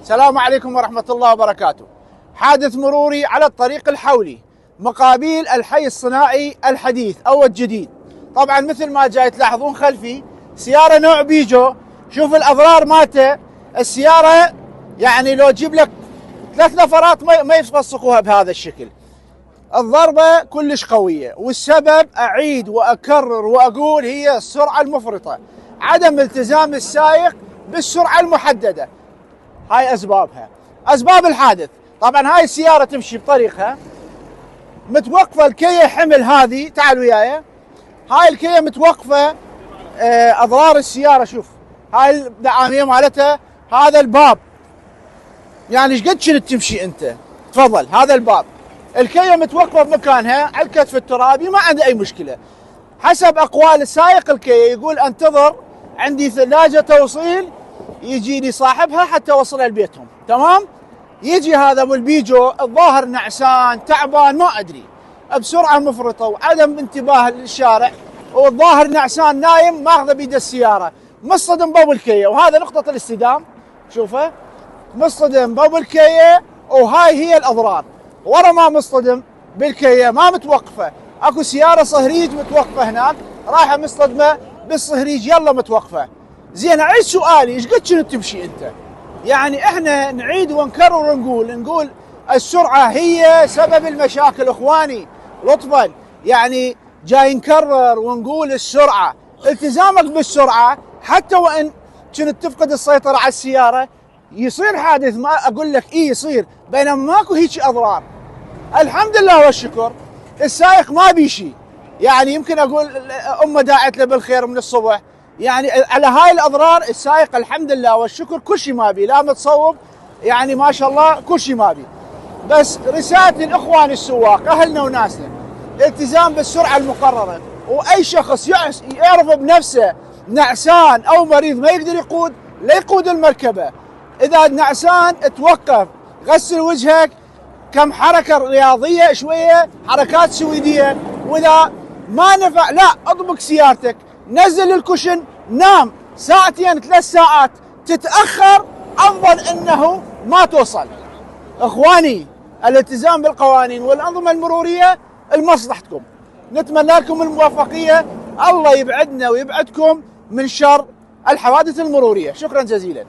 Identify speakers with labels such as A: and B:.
A: السلام عليكم ورحمة الله وبركاته. حادث مروري على الطريق الحولي مقابل الحي الصناعي الحديث أو الجديد. طبعا مثل ما جاي تلاحظون خلفي سيارة نوع بيجو. شوف الأضرار مالته. السيارة يعني لو تجيب لك 3 نفرات ما يفسقوها بهذا الشكل. الضربة كلش قوية، والسبب أعيد وأكرر وأقول هي السرعة المفرطة، عدم التزام السائق بالسرعة المحددة. هاي أسبابها. أسباب الحادث، طبعا هاي السيارة تمشي بطريقها متوقفة، الكية حمل هذه، تعال وياي، هاي الكية متوقفة. أضرار السيارة شوف، هاي الدعامية مالتها، هذا الباب، يعني ايش قد كنت تمشي انت؟ تفضل، هذا الباب، الكية متوقفة بمكانها على الكتف الترابي، ما عنده أي مشكلة. حسب أقوال السائق الكية يقول انتظر عندي ثلاجة توصيل يجي لي صاحبها حتى اوصلها لبيتهم، تمام؟ يجي هذا ابو البيجو الظاهر نعسان تعبان ما ادري، بسرعه مفرطه وعدم انتباه للشارع، والظاهر نعسان نايم ماخذه بيد السياره، مصطدم باب الكيه، وهذا نقطه الاصطدام، شوفه مصطدم باب الكيه، وهاي هي الاضرار. ورا ما مصطدم بالكيه ما متوقفه، اكو سياره صهريج متوقفه هناك، رايحه مصطدمه بالصهريج يلا متوقفه. زين، اعيد سؤالي، ايش قد كنت تمشي انت؟ يعني احنا نعيد ونكرر ونقول السرعه هي سبب المشاكل اخواني، لطفا يعني جاي نكرر ونقول السرعه، التزامك بالسرعه حتى وان كنت تفقد السيطره على السياره يصير حادث، ما اقول لك يصير، بينما ماكو هيك اضرار. الحمد لله والشكر السائق ما بيشي، يعني يمكن اقول امه داعت له بالخير من الصبح، يعني على هاي الاضرار السائق الحمد لله والشكر كل شيء ما بي، لا متصوب، يعني ما شاء الله كل شيء ما بي. بس رسالتي الاخوان السواق اهلنا وناسنا، الالتزام بالسرعه المقرره، واي شخص يعرف بنفسه نعسان او مريض ما يقدر يقود لا يقود المركبه. اذا نعسان توقف، غسل وجهك، كم حركه رياضيه شويه، حركات سويديه، واذا ما نفع لا اطبق سيارتك، نزل الكوشن، نام 2 3 ساعات، تتأخر أفضل أنه ما توصل. إخواني، الالتزام بالقوانين والأنظمة المرورية لمصلحتكم، نتمنى لكم الموفقية، الله يبعدنا ويبعدكم من شر الحوادث المرورية. شكرا جزيلا.